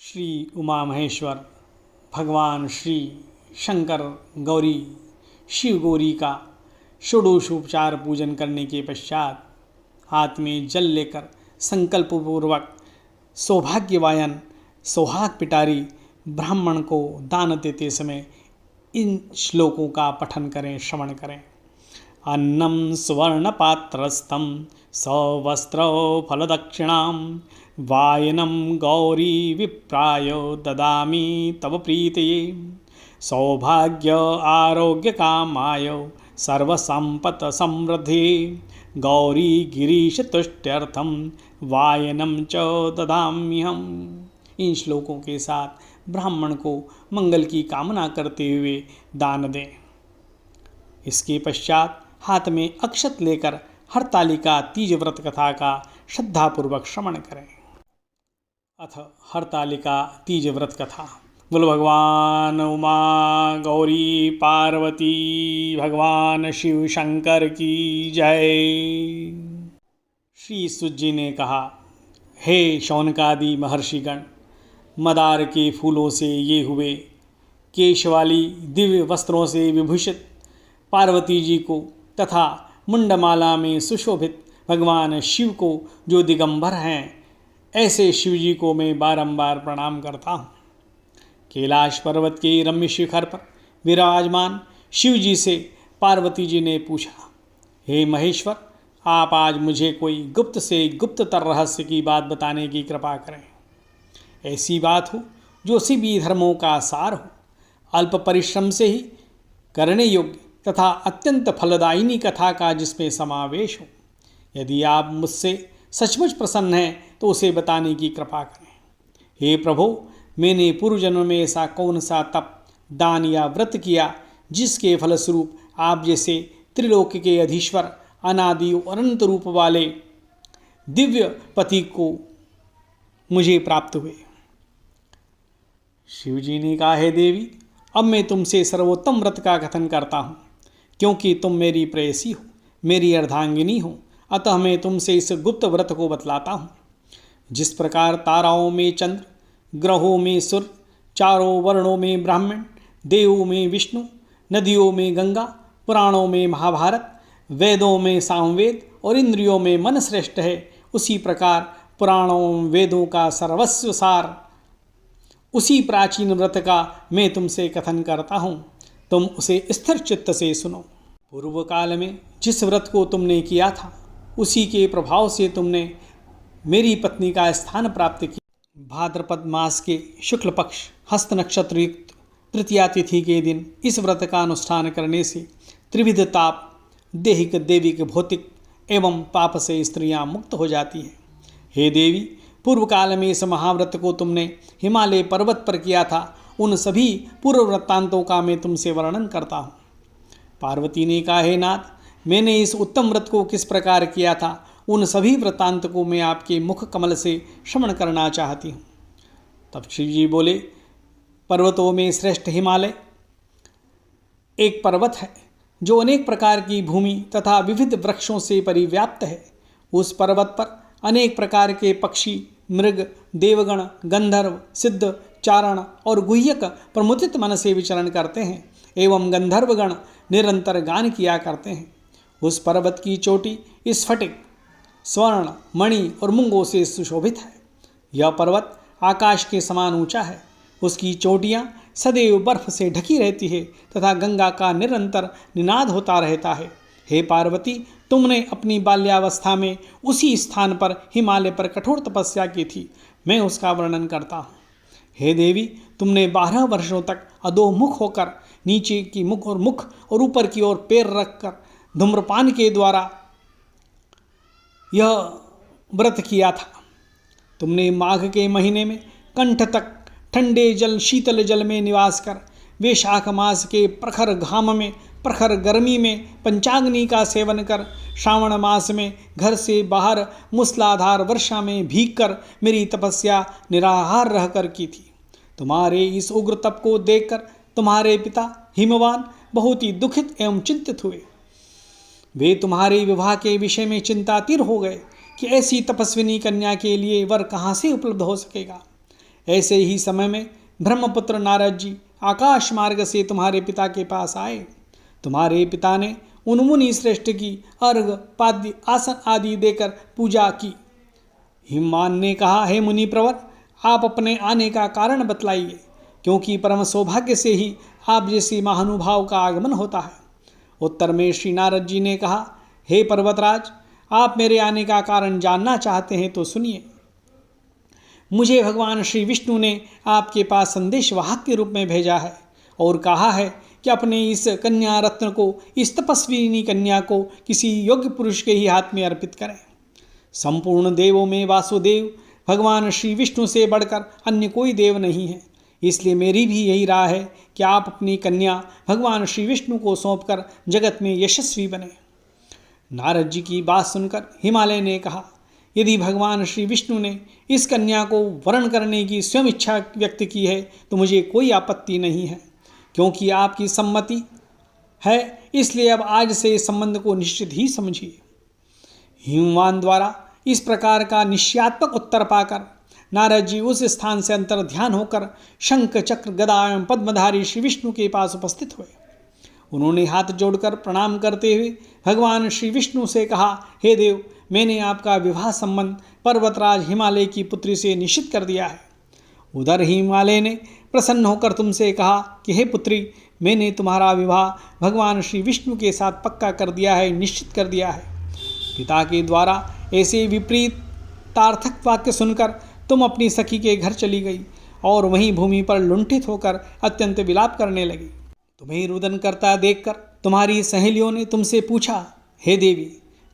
श्री उमा महेश्वर भगवान श्री शंकर गौरी शिव गौरी का षोडशोपचार पूजन करने के पश्चात हाथ में जल लेकर संकल्पपूर्वक सौभाग्यवायन सौहाग पिटारी ब्राह्मण को दान देते समय इन श्लोकों का पठन करें, श्रवण करें। अन्नम सुवर्णपात्रस्थं सवस्त्र फलदक्षिणां वायनं गौरी विप्राय ददामि तव प्रीतये सौभाग्य आरोग्य कामाय सर्वसंपत् समृद्धि गौरी गिरीश तुष्ट्यर्थम वायनं च ददाम्यहम्। इन श्लोकों के साथ ब्राह्मण को मंगल की कामना करते हुए दान दें। इसके पश्चात हाथ में अक्षत लेकर हरतालिका तीज व्रत कथा का श्रद्धापूर्वक श्रवण करें। अथ हरतालिका तीज व्रत कथा। बोलो भगवान उमा गौरी पार्वती भगवान शिव शंकर की जय। श्री सूत जी ने कहा, हे शौनकादि महर्षिगण, मदार के फूलों से ये हुए केश वाली दिव्य वस्त्रों से विभूषित पार्वती जी को तथा मुंडमाला में सुशोभित भगवान शिव को जो दिगंबर हैं, ऐसे शिव जी को मैं बारंबार प्रणाम करता हूँ। कैलाश पर्वत के रम्य शिखर पर विराजमान शिव जी से पार्वती जी ने पूछा, हे महेश्वर, आप आज मुझे कोई गुप्त से गुप्ततर रहस्य की बात बताने की कृपा करें। ऐसी बात हो जो सभी धर्मों का सार हो, अल्प परिश्रम से ही करने योग्य तथा अत्यंत फलदायिनी कथा का जिसमें समावेश हो। यदि आप मुझसे सचमुच प्रसन्न हैं तो उसे बताने की कृपा करें। हे प्रभु, मैंने पूर्व जन्म में ऐसा कौन सा तप, दान या व्रत किया जिसके फलस्वरूप आप जैसे त्रिलोक के अधीश्वर अनादि अनंत रूप वाले दिव्य पति को मुझे प्राप्त हुए। शिव जी ने कहा, हे देवी, अब मैं तुमसे सर्वोत्तम व्रत का कथन करता हूँ, क्योंकि तुम मेरी प्रेयसी हो, मेरी अर्धांगिनी हो, अतः मैं तुमसे इस गुप्त व्रत को बतलाता हूँ। जिस प्रकार ताराओं में चंद्र, ग्रहों में सूर्य, चारों वर्णों में ब्राह्मण, देवों में विष्णु, नदियों में गंगा, पुराणों में महाभारत, वेदों में सामवेद और इंद्रियों में मन श्रेष्ठ है, उसी प्रकार पुराणों वेदों का सर्वस्व सार उसी प्राचीन व्रत का मैं तुमसे कथन करता हूँ। तुम उसे स्थिर चित्त से सुनो। पूर्व काल में जिस व्रत को तुमने किया था, उसी के प्रभाव से तुमने मेरी पत्नी का स्थान प्राप्त किया। भाद्रपद मास के शुक्ल पक्ष हस्त नक्षत्र युक्त तृतीया तिथि के दिन इस व्रत का अनुष्ठान करने से त्रिविध ताप, देहिक, देविक, भौतिक एवं पाप से स्त्रियां मुक्त हो जाती हैं। हे देवी, पूर्व काल में इस महाव्रत को तुमने हिमालय पर्वत पर किया था, उन सभी पूर्व वृत्तांतों का मैं तुमसे वर्णन करता हूँ। पार्वती ने कहा, हे नाथ, मैंने इस उत्तम व्रत को किस प्रकार किया था, उन सभी वृत्तांत को मैं आपके मुख कमल से श्रवण करना चाहती हूँ। तब शिव जी बोले, पर्वतों में श्रेष्ठ हिमालय एक पर्वत है जो अनेक प्रकार की भूमि तथा विविध वृक्षों से परिव्याप्त है। उस पर्वत पर अनेक प्रकार के पक्षी, मृग, देवगण, गंधर्व, सिद्ध, चारण और गुह्यक प्रमुदित मन से विचरण करते हैं एवं गंधर्वगण निरंतर गान किया करते हैं। उस पर्वत की चोटी स्फटिक, स्वर्ण, मणि और मूंगों से सुशोभित है। यह पर्वत आकाश के समान ऊंचा है। उसकी चोटियाँ सदैव बर्फ से ढकी रहती है तथा गंगा का निरंतर निनाद होता रहता है। हे पार्वती, तुमने अपनी बाल्यावस्था में उसी स्थान पर हिमालय पर कठोर तपस्या की थी, मैं उसका वर्णन करता हूँ। हे देवी, तुमने 12 वर्षों तक अधोमुख होकर नीचे की मुख और ऊपर की ओर पैर रखकर धूम्रपान के द्वारा यह व्रत किया था। तुमने माघ के महीने में कंठ तक ठंडे जल, शीतल जल में निवास कर, वैशाख मास के प्रखर घाम में, प्रखर गर्मी में पंचाग्नि का सेवन कर, श्रावण मास में घर से बाहर मूसलाधार वर्षा में भीग कर मेरी तपस्या निराहार रहकर की थी। तुम्हारे इस उग्र तप को देखकर तुम्हारे पिता हिमवान बहुत ही दुखित एवं चिंतित हुए। वे तुम्हारे विवाह के विषय में चिंतातीर हो गए कि ऐसी तपस्विनी कन्या के लिए वर कहाँ से उपलब्ध हो सकेगा। ऐसे ही समय में ब्रह्मपुत्र नारद जी आकाश मार्ग से तुम्हारे पिता के पास आए। तुम्हारे पिता ने उन मुनि श्रेष्ठ की अर्घ पाद्य आसन आदि देकर पूजा की। हिमवान ने कहा, हे मुनि प्रवर, आप अपने आने का कारण बतलाइए, क्योंकि परम सौभाग्य से ही आप जैसे महानुभाव का आगमन होता है। उत्तर में श्री नारद जी ने कहा, हे पर्वतराज, आप मेरे आने का कारण जानना चाहते हैं तो सुनिए। मुझे भगवान श्री विष्णु ने आपके पास संदेश वाहक के रूप में भेजा है और कहा है कि अपने इस कन्या रत्न को, इस तपस्विनी कन्या को किसी योग्य पुरुष के ही हाथ में अर्पित करें। संपूर्ण देवों में वासुदेव भगवान श्री विष्णु से बढ़कर अन्य कोई देव नहीं है। इसलिए मेरी भी यही राय है कि आप अपनी कन्या भगवान श्री विष्णु को सौंपकर जगत में यशस्वी बने। नारद जी की बात सुनकर हिमालय ने कहा, यदि भगवान श्री विष्णु ने इस कन्या को वरण करने की स्वयं इच्छा व्यक्त की है तो मुझे कोई आपत्ति नहीं है, क्योंकि आपकी सम्मति है। इसलिए अब आज से इस संबंध को निश्चित ही समझिए। हिमवान द्वारा इस प्रकार का निश्चयात्मक उत्तर पाकर नारद जी उस स्थान से अंतर ध्यान होकर शंख चक्र गदा एवं पद्मधारी श्री विष्णु के पास उपस्थित हुए। उन्होंने हाथ जोड़कर प्रणाम करते हुए भगवान श्री विष्णु से कहा, हे देव, मैंने आपका विवाह संबंध पर्वतराज हिमालय की पुत्री से निश्चित कर दिया है। उधर हिमालय ने प्रसन्न होकर तुमसे कहा कि हे पुत्री, मैंने तुम्हारा विवाह भगवान श्री विष्णु के साथ पक्का कर दिया है, निश्चित कर दिया है। पिता के द्वारा ऐसे विपरीत तार्थक वाक्य सुनकर तुम अपनी सखी के घर चली गई और वहीं भूमि पर लुंठित होकर अत्यंत विलाप करने लगी। तुम्हें रुदन करता देखकर तुम्हारी सहेलियों ने तुमसे पूछा, हे देवी,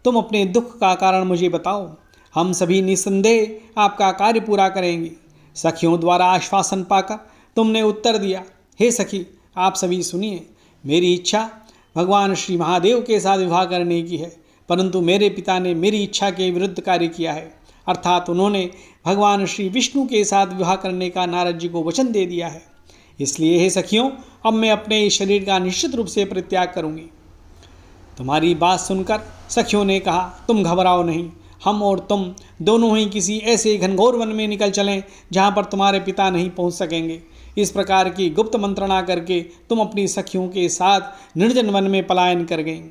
तुम अपने दुख का कारण मुझे बताओ, हम सभी निस्संदेह आपका कार्य पूरा करेंगे। सखियों द्वारा आश्वासन पाकर तुमने उत्तर दिया, हे सखी, आप सभी सुनिए, मेरी इच्छा भगवान श्री महादेव के साथ विवाह करने की है, परंतु मेरे पिता ने मेरी इच्छा के विरुद्ध कार्य किया है, अर्थात उन्होंने भगवान श्री विष्णु के साथ विवाह करने का नारद जी को वचन दे दिया है। इसलिए हे सखियों, अब मैं अपने इस शरीर का निश्चित रूप से परित्याग करूंगी। तुम्हारी बात सुनकर सखियों ने कहा, तुम घबराओ नहीं, हम और तुम दोनों ही किसी ऐसे घनघोर वन में निकल चलें जहाँ पर तुम्हारे पिता नहीं पहुँच सकेंगे। इस प्रकार की गुप्त मंत्रणा करके तुम अपनी सखियों के साथ निर्जन वन में पलायन कर गईं।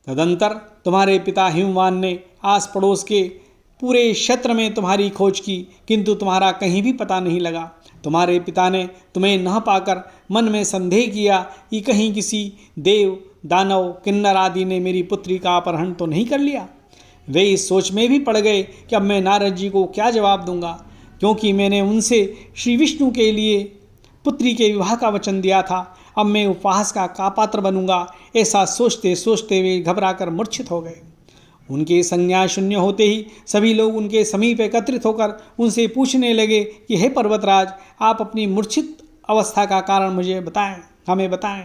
तदंतर तुम्हारे पिता हिमवान ने आस पड़ोस के पूरे क्षेत्र में तुम्हारी खोज की, किंतु तुम्हारा कहीं भी पता नहीं लगा। तुम्हारे पिता ने तुम्हें न पाकर मन में संदेह किया कि कहीं किसी देव, दानव, किन्नर आदि ने मेरी पुत्री का अपहरण तो नहीं कर लिया। वे इस सोच में भी पड़ गए कि अब मैं नारद जी को क्या जवाब दूंगा, क्योंकि मैंने उनसे श्री विष्णु के लिए पुत्री के विवाह का वचन दिया था। अब मैं उपहास का पात्र बनूंगा, ऐसा सोचते सोचते वे घबराकर मूर्छित हो गए। उनके संज्ञा शून्य होते ही सभी लोग उनके समीप एकत्रित होकर उनसे पूछने लगे कि हे पर्वतराज, आप अपनी मूर्छित अवस्था का कारण मुझे बताएं, हमें बताएं।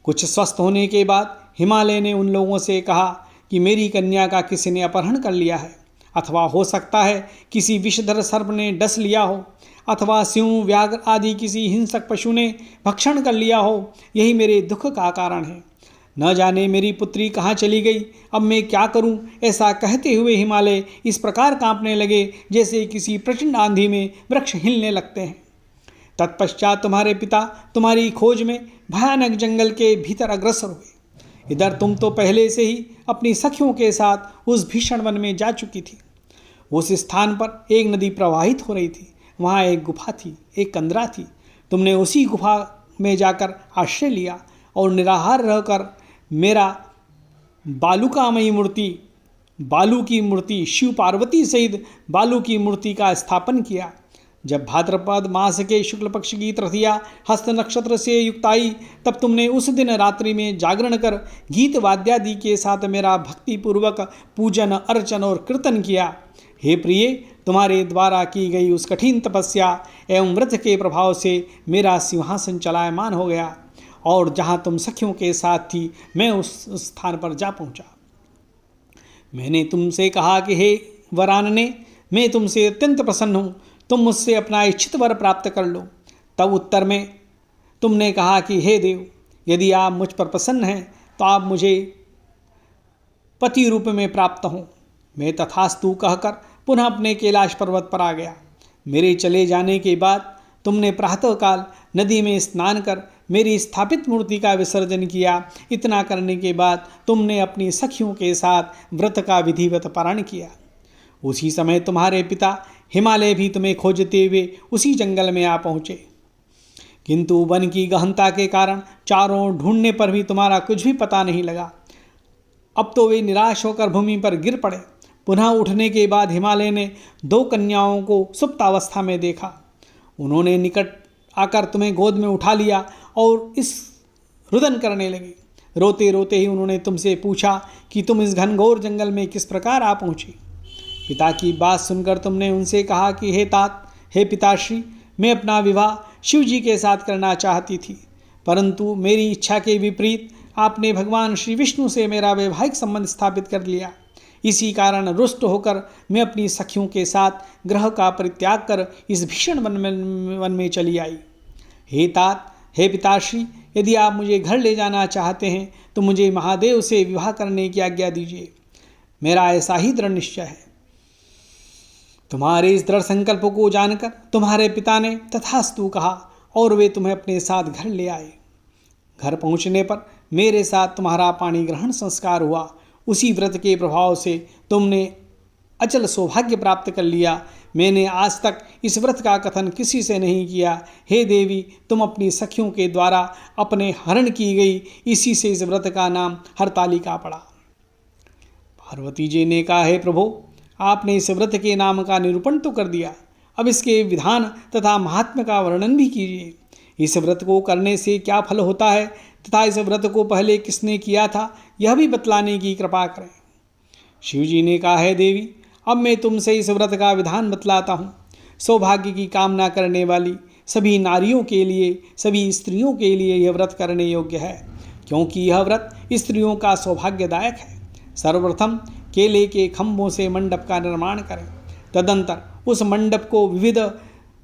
कुछ स्वस्थ होने के बाद हिमालय ने उन लोगों से कहा कि मेरी कन्या का किसी ने अपहरण कर लिया है, अथवा हो सकता है किसी विषधर सर्प ने डस लिया हो, अथवा सिंह, व्याघ्र आदि किसी हिंसक पशु ने भक्षण कर लिया हो। यही मेरे दुख का कारण है। न जाने मेरी पुत्री कहाँ चली गई, अब मैं क्या करूं? ऐसा कहते हुए हिमालय इस प्रकार कांपने लगे जैसे किसी प्रचंड आंधी में वृक्ष हिलने लगते हैं। तत्पश्चात तुम्हारे पिता तुम्हारी खोज में भयानक जंगल के भीतर अग्रसर हुए। इधर तुम तो पहले से ही अपनी सखियों के साथ उस भीषण वन में जा चुकी थी। उस स्थान पर एक नदी प्रवाहित हो रही थी। वहाँ एक गुफा थी, एक कंदरा थी। तुमने उसी गुफा में जाकर आश्रय लिया और निराहार रहकर मेरा बालू की मूर्ति शिव पार्वती सहित बालू की मूर्ति का स्थापन किया। जब भाद्रपद मास के शुक्ल पक्ष की तृतीया हस्त नक्षत्र से युक्त आई, तब तुमने उस दिन रात्रि में जागरण कर गीत वाद्यादि के साथ मेरा भक्तिपूर्वक पूजन, अर्चन और कीर्तन किया। हे प्रिय, तुम्हारे द्वारा की गई उस कठिन तपस्या एवं व्रत के प्रभाव से मेरा सिंहासन चलायमान हो गया और जहाँ तुम सखियों के साथ थी, मैं उस स्थान पर जा पहुँचा। मैंने तुमसे कहा कि हे वरानने, मैं तुमसे अत्यंत प्रसन्न हूँ, तुम मुझसे अपना इच्छित वर प्राप्त कर लो। तब उत्तर में तुमने कहा कि हे देव, यदि आप मुझ पर प्रसन्न हैं तो आप मुझे पति रूप में प्राप्त हों। मैं तथास्तु कहकर पुनः अपने कैलाश पर्वत पर आ गया। मेरे चले जाने के बाद तुमने प्रातःकाल नदी में स्नान कर मेरी स्थापित मूर्ति का विसर्जन किया। इतना करने के बाद तुमने अपनी सखियों के साथ व्रत का विधिवत पारण किया। उसी समय तुम्हारे पिता हिमालय भी तुम्हें खोजते हुए उसी जंगल में आ पहुँचे, किंतु वन की गहनता के कारण चारों ओर ढूंढने पर भी तुम्हारा कुछ भी पता नहीं लगा। अब तो वे निराश होकर भूमि पर गिर पड़े। पुनः उठने के बाद हिमालय ने 2 कन्याओं को सुप्तावस्था में देखा। उन्होंने निकट आकर तुम्हें गोद में उठा लिया और इस रुदन करने लगे। रोते रोते ही उन्होंने तुमसे पूछा कि तुम इस घनघोर जंगल में किस प्रकार आ पहुँचे। पिता की बात सुनकर तुमने उनसे कहा कि हे तात, हे पिताश्री, मैं अपना विवाह शिव जी के साथ करना चाहती थी, परंतु मेरी इच्छा के विपरीत आपने भगवान श्री विष्णु से मेरा वैवाहिक संबंध स्थापित कर लिया। इसी कारण रुष्ट होकर मैं अपनी सखियों के साथ ग्रह का परित्याग कर इस भीषण वन में चली आई। हे तात, हे पिताश्री, यदि आप मुझे घर ले जाना चाहते हैं तो मुझे महादेव से विवाह करने की आज्ञा दीजिए। मेरा ऐसा ही दृढ़ निश्चय है। तुम्हारे इस दृढ़ संकल्प को जानकर तुम्हारे पिता ने तथास्तु कहा और वे तुम्हें अपने साथ घर ले आए। घर पहुंचने पर मेरे साथ तुम्हारा पाणी ग्रहण संस्कार हुआ। उसी व्रत के प्रभाव से तुमने अचल सौभाग्य प्राप्त कर लिया। मैंने आज तक इस व्रत का कथन किसी से नहीं किया। हे देवी, तुम अपनी सखियों के द्वारा अपने हरण की गई, इसी से इस व्रत का नाम हरतालिका पड़ा। पार्वती जी ने कहा, हे प्रभु, आपने इस व्रत के नाम का निरूपण तो कर दिया, अब इसके विधान तथा महात्म्य का वर्णन भी कीजिए। इस व्रत को करने से क्या फल होता है तथा इस व्रत को पहले किसने किया था, यह भी बतलाने की कृपा करें। शिव जी ने कहा, है देवी, अब मैं तुमसे इस व्रत का विधान बतलाता हूँ। सौभाग्य की कामना करने वाली सभी नारियों के लिए, सभी स्त्रियों के लिए यह व्रत करने योग्य है, क्योंकि यह व्रत स्त्रियों का सौभाग्यदायक है। सर्वप्रथम केले के खंभों से मंडप का निर्माण करें। तदंतर उस मंडप को विविध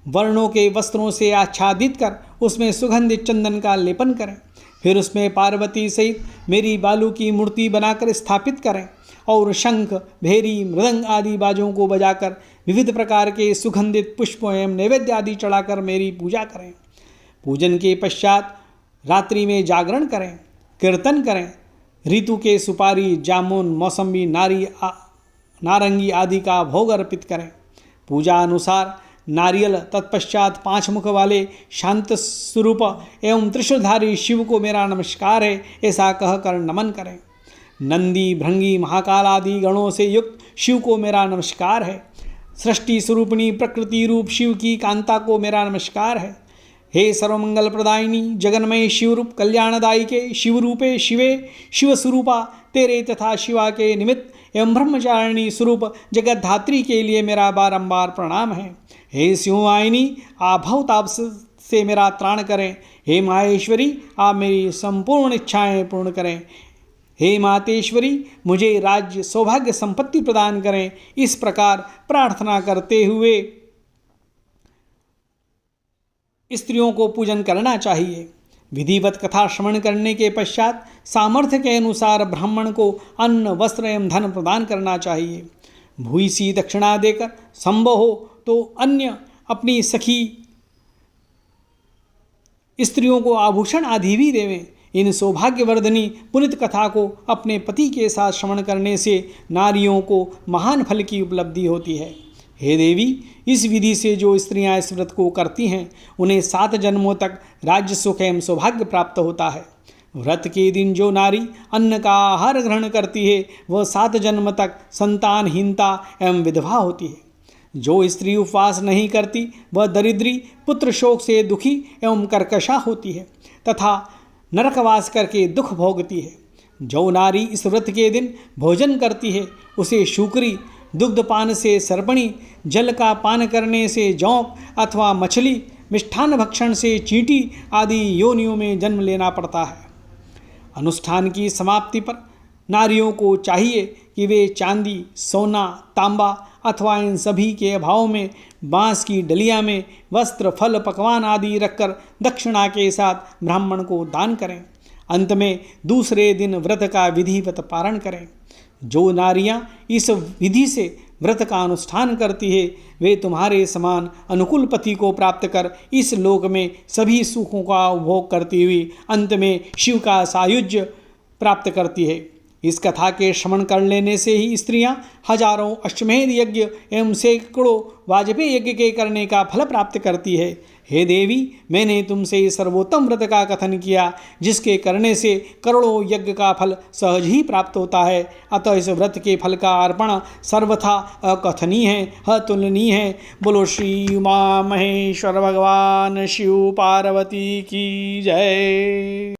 वर्णों के वस्त्रों से आच्छादित कर उसमें सुगंधित चंदन का लेपन करें। फिर उसमें पार्वती सहित मेरी बालू की मूर्ति बनाकर स्थापित करें और शंख, भेरी, मृदंग आदि बाजों को बजाकर विविध प्रकार के सुगंधित पुष्पों एवं नैवेद्य आदि चढ़ाकर मेरी पूजा करें। पूजन के पश्चात रात्रि में जागरण करें, कीर्तन करें। ऋतु के सुपारी, जामुन, मौसम्बी, नारंगी आदि का भोग अर्पित करें। पूजा अनुसार नारियल, तत्पश्चात 5 मुख वाले शांत स्वरूप एवं त्रिशूलधारी शिव को मेरा नमस्कार है, ऐसा कहकर नमन करें। नंदी, भृंगी, महाकाल आदि गणों से युक्त शिव को मेरा नमस्कार है। सृष्टि स्वरूपिणी प्रकृति रूप शिव की कांता को मेरा नमस्कार है। हे सर्वमंगल प्रदायिनी जगन्मय शिवरूप कल्याणदायी के शिवरूपे शिवे शिवस्वरूपा, तेरे तथा शिवा के निमित्त एवं ब्रह्मचारिणी स्वरूप जगतधात्री के लिए मेरा बारंबार प्रणाम है। हे शिववाहिनी, आप भवताप से मेरा त्राण करें। हे माहेश्वरी, आप मेरी संपूर्ण इच्छाएं पूर्ण करें। हे मातेश्वरी, मुझे राज्य, सौभाग्य, संपत्ति प्रदान करें। इस प्रकार प्रार्थना करते हुए स्त्रियों को पूजन करना चाहिए। विधिवत कथा श्रवण करने के पश्चात सामर्थ्य के अनुसार ब्राह्मण को अन्न, वस्त्र एवं धन प्रदान करना चाहिए। भूयसी दक्षिणा देकर संभव हो तो अन्य अपनी सखी स्त्रियों को आभूषण आदि भी देवें। इन सौभाग्यवर्धनी पुनित कथा को अपने पति के साथ श्रवण करने से नारियों को महान फल की उपलब्धि होती है। हे देवी, इस विधि से जो स्त्रियां इस व्रत को करती हैं उन्हें 7 जन्मों तक राज्य, सुख एवं सौभाग्य प्राप्त होता है। व्रत के दिन जो नारी अन्न का आहार ग्रहण करती है वह 7 जन्म तक संतानहीनता एवं विधवा होती है। जो स्त्री उपवास नहीं करती वह दरिद्री, पुत्र शोक से दुखी एवं कर्कशा होती है तथा नरकवास करके दुख भोगती है। जो नारी इस व्रत के दिन भोजन करती है उसे शुक्री, दुग्धपान से सर्पणी, जल का पान करने से जौंक अथवा मछली, मिष्ठान भक्षण से चींटी आदि योनियों में जन्म लेना पड़ता है। अनुष्ठान की समाप्ति पर नारियों को चाहिए कि वे चांदी, सोना, तांबा अथवा इन सभी के अभाव में बांस की डलिया में वस्त्र, फल, पकवान आदि रखकर दक्षिणा के साथ ब्राह्मण को दान करें। अंत में दूसरे दिन व्रत का विधिवत पारण करें। जो नारियां इस विधि से व्रत का अनुष्ठान करती है वे तुम्हारे समान अनुकूल पति को प्राप्त कर इस लोक में सभी सुखों का उपभोग करती हुई अंत में शिव का सायुज्य प्राप्त करती है। इस कथा के श्रवण कर लेने से ही स्त्रियां हजारों अश्वमेध यज्ञ एवं सैकड़ों वाजपेयी यज्ञ के करने का फल प्राप्त करती है। हे देवी, मैंने तुमसे इस सर्वोत्तम व्रत का कथन किया जिसके करने से करोड़ों यज्ञ का फल सहज ही प्राप्त होता है। अतः इस व्रत के फल का अर्पण सर्वथा अकथनीय है, अतुलनीय है। बोलो श्री उमा महेश्वर भगवान शिव पार्वती की जय।